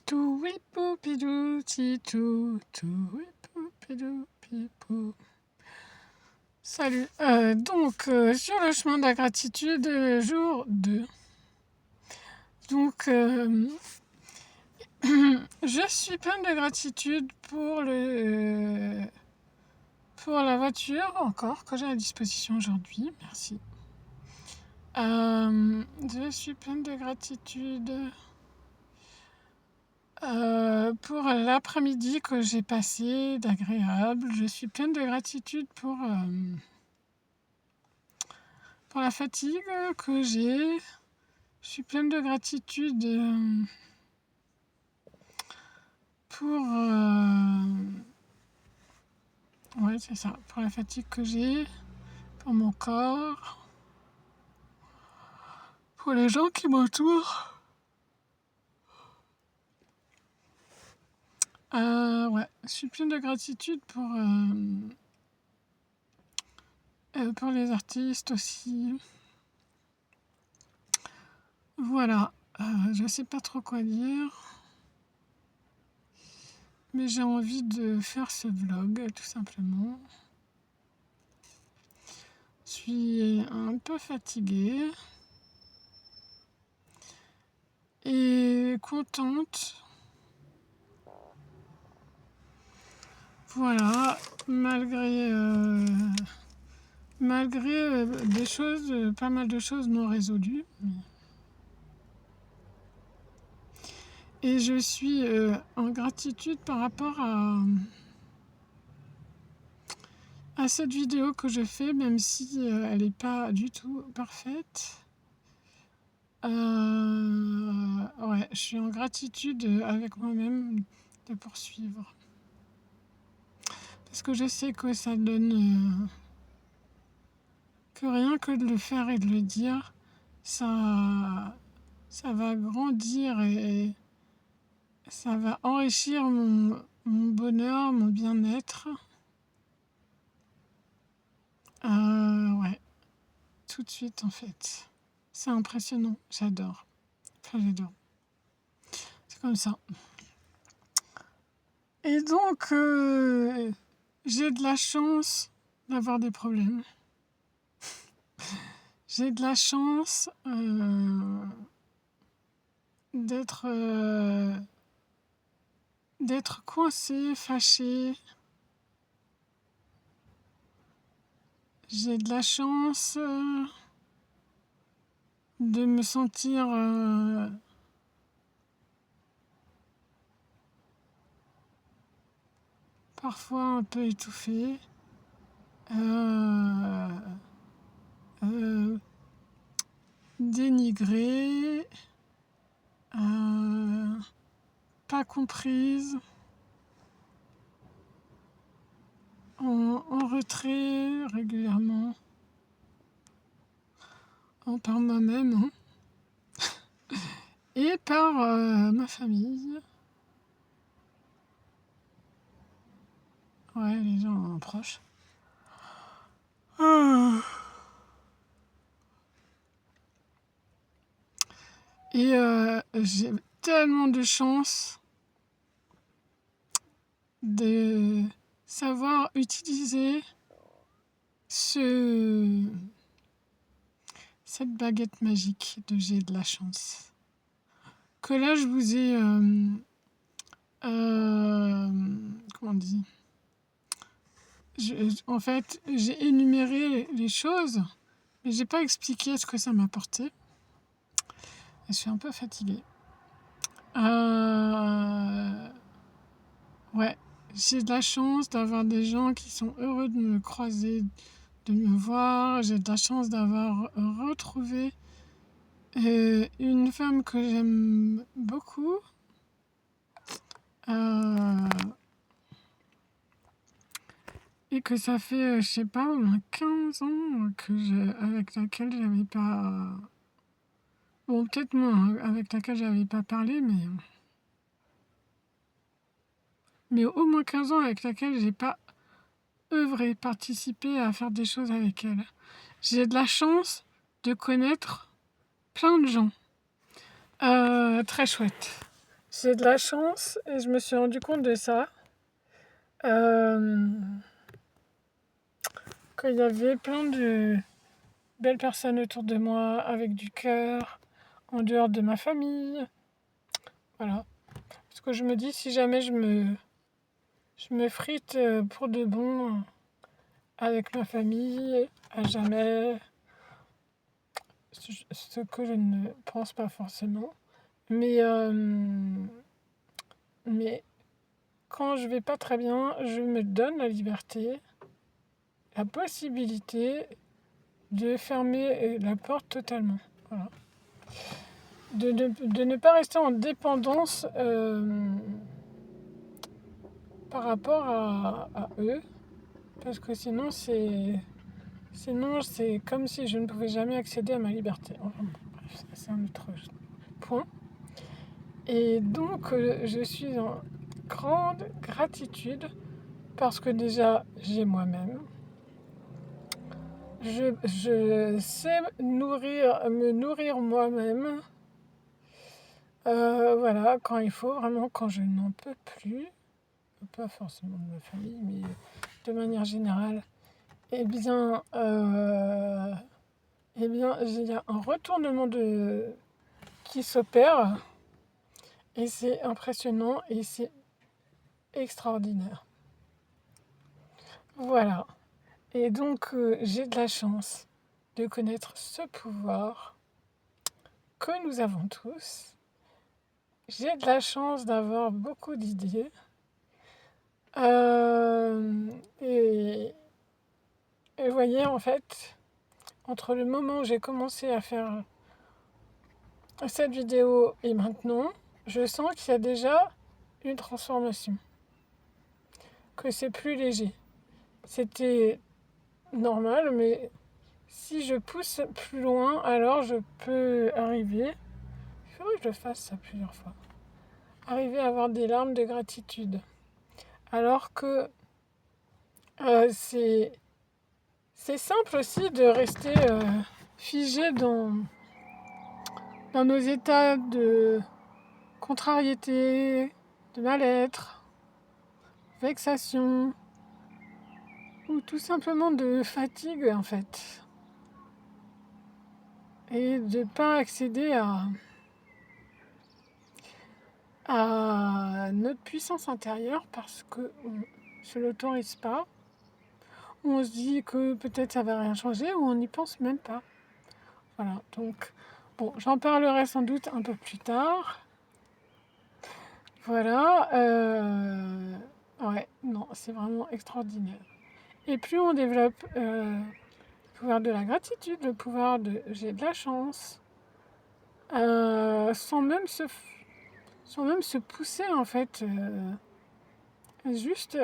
Tout oui poupidou, ti tout oui poupidou, pipou. Salut. Sur le chemin de la gratitude, jour 2. Donc, je suis pleine de gratitude pour la voiture encore que j'ai à disposition aujourd'hui. Merci. Je suis pleine de gratitude pour l'après-midi que j'ai passé d'agréable. Je suis pleine de gratitude pour la fatigue que j'ai. Je suis pleine de gratitude pour ouais, c'est ça, pour la fatigue que j'ai, pour mon corps, pour les gens qui m'entourent. Ouais, je suis pleine de gratitude pour les artistes aussi. Voilà, je sais pas trop quoi dire, mais j'ai envie de faire ce vlog tout simplement. Je suis un peu fatiguée et contente. Voilà, malgré des choses, pas mal de choses non résolues. Et je suis en gratitude par rapport à cette vidéo que je fais, même si elle n'est pas du tout parfaite. Ouais, je suis en gratitude avec moi-même de poursuivre. Parce que je sais que ça donne... que rien que de le faire et de le dire, ça va grandir et ça va enrichir mon bonheur, mon bien-être. Ouais, tout de suite en fait. C'est impressionnant, j'adore. Enfin, j'adore. C'est comme ça. Et donc, j'ai de la chance d'avoir des problèmes. J'ai de la chance d'être coincée, fâchée. J'ai de la chance de me sentir parfois un peu étouffée. Dénigrée, pas comprise, en retrait régulièrement, par moi-même et par ma famille. Ouais, les gens proches. Et j'ai tellement de chance de savoir utiliser cette baguette magique de j'ai de la chance. Que là, je vous ai... comment on dit ? En fait, j'ai énuméré les choses, mais j'ai pas expliqué ce que ça m'apportait. Je suis un peu fatiguée. Ouais, j'ai de la chance d'avoir des gens qui sont heureux de me croiser, de me voir. J'ai de la chance d'avoir retrouvé une femme que j'aime beaucoup. Et que ça fait, je sais pas, au moins 15 ans avec laquelle j'avais pas... Bon, peut-être moins, avec laquelle j'avais pas parlé, mais au moins 15 ans avec laquelle j'ai pas œuvré, participé à faire des choses avec elle. J'ai de la chance de connaître plein de gens. Très chouette. J'ai de la chance et je me suis rendu compte de ça. euh, Qu'il y avait plein de belles personnes autour de moi avec du cœur, en dehors de ma famille. Voilà. Parce que je me dis, si jamais je me frite pour de bon avec ma famille, à jamais, ce que je ne pense pas forcément. Mais, mais quand je vais pas très bien, je me donne la liberté, la possibilité de fermer la porte totalement. Voilà. De ne pas rester en dépendance par rapport à eux, parce que sinon c'est comme si je ne pouvais jamais accéder à ma liberté. Enfin, bon, bref, ça, c'est un autre point. Et donc je suis en grande gratitude parce que déjà j'ai moi-même. Je sais me nourrir moi-même. Voilà, quand il faut, vraiment quand je n'en peux plus, pas forcément de ma famille, mais de manière générale, eh bien, il y a un retournement qui s'opère et c'est impressionnant et c'est extraordinaire. Voilà. Et donc, j'ai de la chance de connaître ce pouvoir que nous avons tous. J'ai de la chance d'avoir beaucoup d'idées. Et vous voyez, en fait, entre le moment où j'ai commencé à faire cette vidéo et maintenant, je sens qu'il y a déjà une transformation, que c'est plus léger. C'était normal, mais si je pousse plus loin, alors je peux arriver, il faudrait que je fasse ça plusieurs fois, arriver à avoir des larmes de gratitude. Alors que c'est simple aussi de rester figé dans nos états de contrariété, de mal-être, vexation, ou tout simplement de fatigue en fait. Et de ne pas accéder à notre puissance intérieure parce qu'on ne se l'autorise pas. On se dit que peut-être ça va rien changer ou on n'y pense même pas. Voilà, donc bon, j'en parlerai sans doute un peu plus tard. Voilà, ouais, non, c'est vraiment extraordinaire. Et plus on développe le pouvoir de la gratitude, le pouvoir de j'ai de la chance, sans même se pousser en fait, juste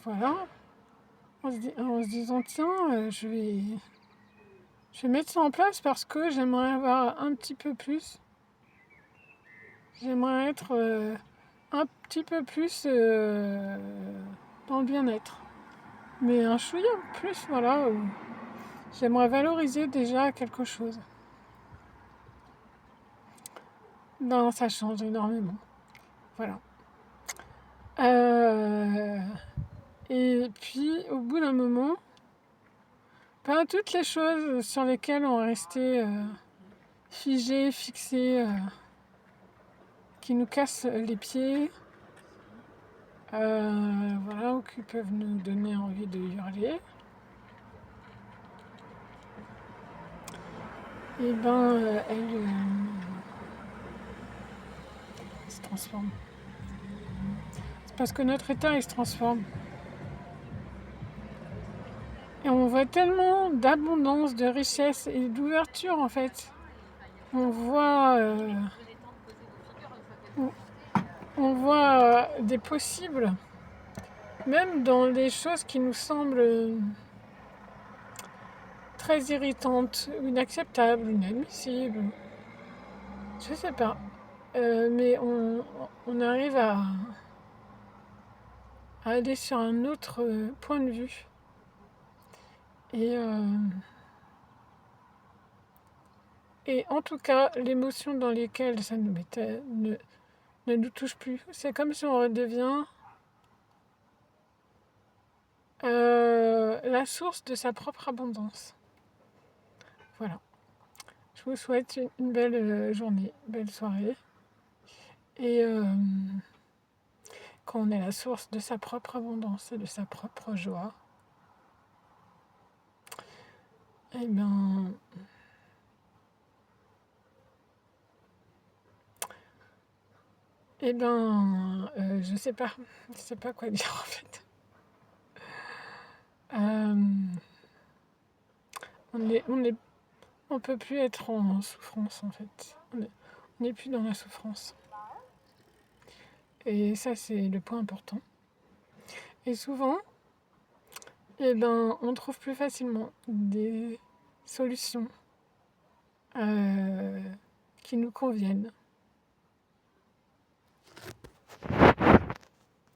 voilà, en se disant tiens, je vais mettre ça en place parce que j'aimerais avoir un petit peu plus, j'aimerais être un petit peu plus dans le bien-être. Mais un chouïa plus, voilà, j'aimerais valoriser déjà quelque chose. Ben, ça change énormément. Voilà. Et puis, au bout d'un moment, ben, toutes les choses sur lesquelles on restait figés, fixés, qui nous cassent les pieds, voilà, ou qui peuvent nous donner envie de hurler, et ben, elles se transforment. C'est parce que notre état, il se transforme. Et on voit tellement d'abondance, de richesse et d'ouverture en fait. On voit, des possibles, même dans les choses qui nous semblent très irritantes, ou inacceptables, ou inadmissibles. Je sais pas. Mais on arrive à aller sur un autre point de vue. Et en tout cas, l'émotion dans laquelle ça nous mettait ne ne nous touche plus. C'est comme si on redevient la source de sa propre abondance. Voilà. Je vous souhaite une belle journée, belle soirée. Et quand on est la source de sa propre abondance et de sa propre joie, eh bien, je sais pas quoi dire en fait. On peut plus être en souffrance en fait. On n'est plus dans la souffrance. Et ça, c'est le point important. Et souvent, on trouve plus facilement des solutions qui nous conviennent.